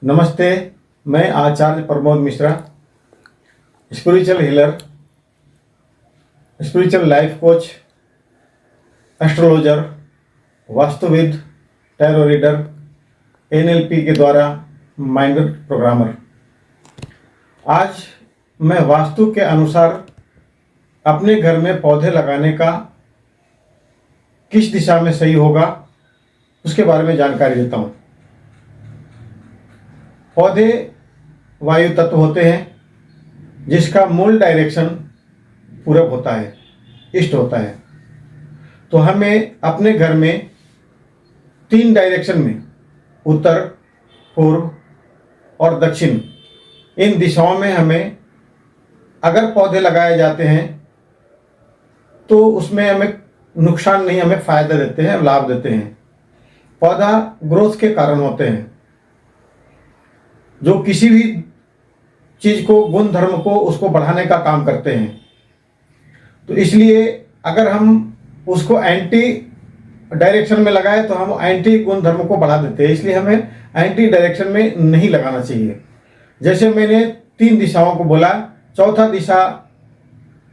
नमस्ते। मैं Acharya Pramod Mishra, spiritual healer, spiritual life coach, astrologer, वास्तुविद, टैरो रीडर, एनएलपी के द्वारा माइंड प्रोग्रामर। आज मैं वास्तु के अनुसार अपने घर में पौधे लगाने का किस दिशा में सही होगा उसके बारे में जानकारी देता हूँ। पौधे वायु तत्व होते हैं जिसका मूल डायरेक्शन पूरब होता है, ईस्ट होता है। तो हमें अपने घर में 3 डायरेक्शन में, उत्तर, पूर्व और दक्षिण, इन दिशाओं में हमें अगर पौधे लगाए जाते हैं तो उसमें हमें नुकसान नहीं, हमें फायदा देते हैं, लाभ देते हैं। पौधा ग्रोथ के कारण होते हैं, जो किसी भी चीज को, गुण धर्म को, उसको बढ़ाने का काम करते हैं। तो इसलिए अगर हम उसको एंटी डायरेक्शन में लगाए तो हम एंटी गुण धर्म को बढ़ा देते हैं। इसलिए हमें एंटी डायरेक्शन में नहीं लगाना चाहिए। जैसे मैंने 3 दिशाओं को बोला, चौथा दिशा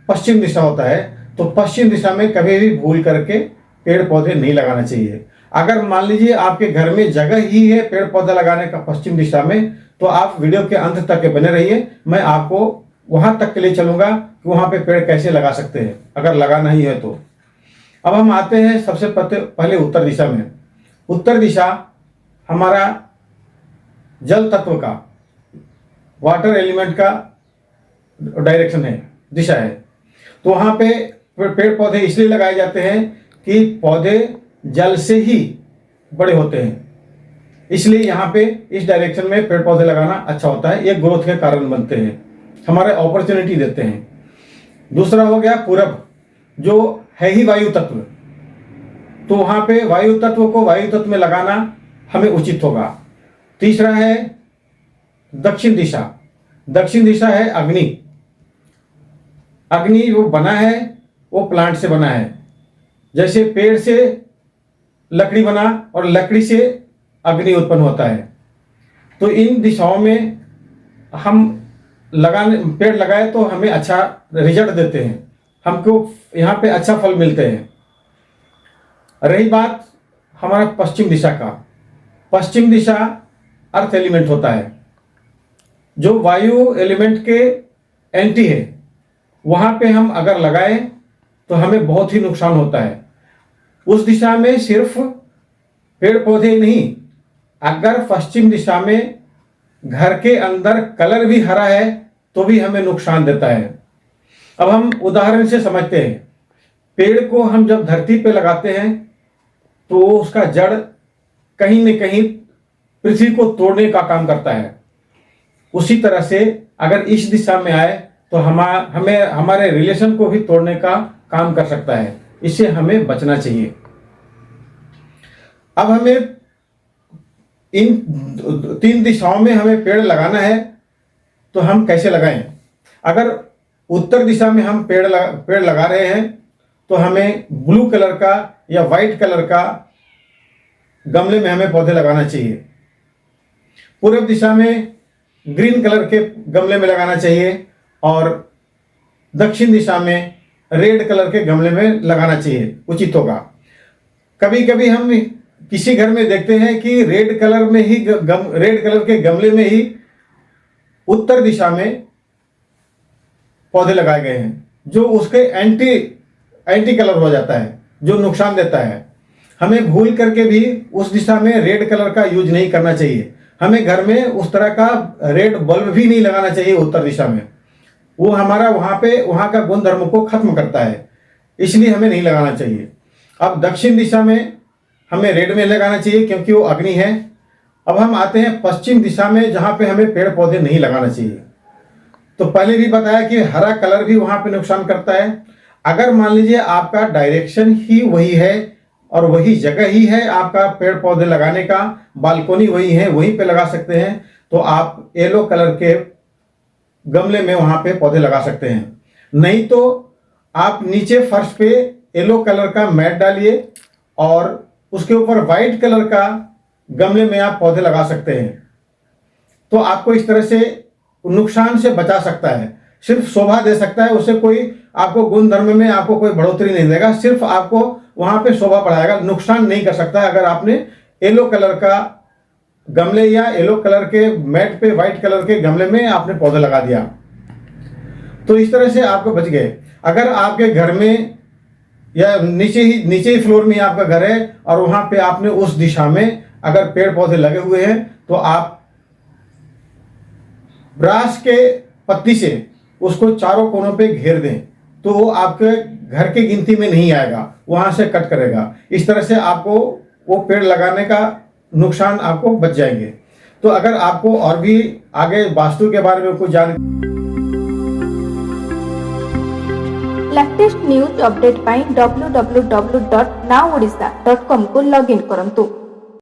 पश्चिम दिशा होता है, तो पश्चिम दिशा में कभी भी भूल करके पेड़ पौधे नहीं लगाना चाहिए। अगर मान लीजिए आपके घर में जगह ही है पेड़ पौधा लगाने का पश्चिम दिशा में, तो आप वीडियो के अंत तक के बने रहिए। मैं आपको वहां तक के लिए चलूंगा कि वहां पे पेड़ कैसे लगा सकते हैं अगर लगाना ही है तो। अब हम आते हैं सबसे पहले उत्तर दिशा में। उत्तर दिशा हमारा जल तत्व का, वाटर एलिमेंट का डायरेक्शन है, दिशा है। तो वहां पे पेड़ पौधे इसलिए लगाए जाते हैं कि पौधे जल से ही बड़े होते हैं, इसलिए यहाँ पे इस डायरेक्शन में पेड़ पौधे लगाना अच्छा होता है। ये ग्रोथ के कारण बनते हैं, हमारे अपॉर्चुनिटी देते हैं। दूसरा हो गया पूरब, जो है ही वायु तत्व, तो वहां पे वायु तत्व को वायु तत्व में लगाना हमें उचित होगा। तीसरा है दक्षिण दिशा। दक्षिण दिशा है अग्नि। अग्नि जो बना है वो प्लांट से बना है। जैसे पेड़ से लकड़ी बना और लकड़ी से अग्नि उत्पन्न होता है। तो इन दिशाओं में हम पेड़ लगाए तो हमें अच्छा रिजल्ट देते हैं, हमको यहाँ पे अच्छा फल मिलते हैं। रही बात हमारा पश्चिम दिशा का, पश्चिम दिशा अर्थ एलिमेंट होता है, जो वायु एलिमेंट के एंटी है। वहां पे हम अगर लगाएं तो हमें बहुत ही नुकसान होता है। उस दिशा में सिर्फ पेड़ पौधे नहीं, अगर पश्चिम दिशा में घर के अंदर कलर भी हरा है तो भी हमें नुकसान देता है। अब हम उदाहरण से समझते हैं। पेड़ को हम जब धरती पे लगाते हैं तो उसका जड़ कहीं न कहीं पृथ्वी को तोड़ने का काम करता है। उसी तरह से अगर इस दिशा में आए तो हमें हमारे रिलेशन को भी तोड़ने का काम कर सकता है। इससे हमें बचना चाहिए। अब हमें इन 3 दिशाओं में हमें पेड़ लगाना है, तो हम कैसे लगाएं? अगर उत्तर दिशा में हम पेड़ लगा रहे हैं तो हमें ब्लू कलर का या वाइट कलर का गमले में हमें पौधे लगाना चाहिए। पूर्व दिशा में ग्रीन कलर के गमले में लगाना चाहिए और दक्षिण दिशा में रेड कलर के गमले में लगाना चाहिए, उचित होगा। कभी कभी हम किसी घर में देखते हैं कि रेड कलर में ही रेड कलर के गमले में ही उत्तर दिशा में पौधे लगाए गए हैं, जो उसके एंटी कलर हो जाता है, जो नुकसान देता है। हमें भूल करके भी उस दिशा में रेड कलर का यूज नहीं करना चाहिए। हमें घर में उस तरह का रेड बल्ब भी नहीं लगाना चाहिए उत्तर दिशा में। वो हमारा वहां का गुण धर्म को खत्म करता है, इसलिए हमें नहीं लगाना चाहिए। अब दक्षिण दिशा में हमें रेड में लगाना चाहिए क्योंकि वो अग्नि है। अब हम आते हैं पश्चिम दिशा में, जहां पे हमें पेड़ पौधे नहीं लगाना चाहिए। तो पहले भी बताया कि हरा कलर भी वहां पे नुकसान करता है। अगर मान लीजिए आपका डायरेक्शन ही वही है और वही जगह ही है आपका पेड़ पौधे लगाने का, बालकोनी वही है, वहीं पे लगा सकते हैं, तो आप येलो कलर के गमले में वहां पे पौधे लगा सकते हैं। नहीं तो आप नीचे फर्श पे येलो कलर का मैट डालिए और उसके ऊपर व्हाइट कलर का गमले में आप पौधे लगा सकते हैं। तो आपको इस तरह से नुकसान से बचा सकता है, सिर्फ शोभा दे सकता है। उससे कोई आपको गुण धर्म में आपको कोई बढ़ोतरी नहीं देगा, सिर्फ आपको वहां पे शोभा बढ़ाएगा, नुकसान नहीं कर सकता है। अगर आपने येलो कलर का गमले या येलो कलर के मैट पे व्हाइट कलर के गमले में आपने पौधे लगा दिया, तो इस तरह से आपको बच गए। अगर आपके घर में या नीचे ही फ्लोर में आपका घर है और वहां पे आपने उस दिशा में अगर पेड़ पौधे लगे हुए हैं, तो आप ब्रास के पत्ती से उसको चारों कोनों पे घेर दें, तो वो आपके घर की गिनती में नहीं आएगा, वहां से कट करेगा। इस तरह से आपको वो पेड़ लगाने का नुकसान आपको बच जाएंगे। तो अगर आपको और भी आगे वास्तु के बारे में कुछ जान लेटेस्ट न्यूज अपडेट पाई www.nowodisha.com को लॉगिन करंतु।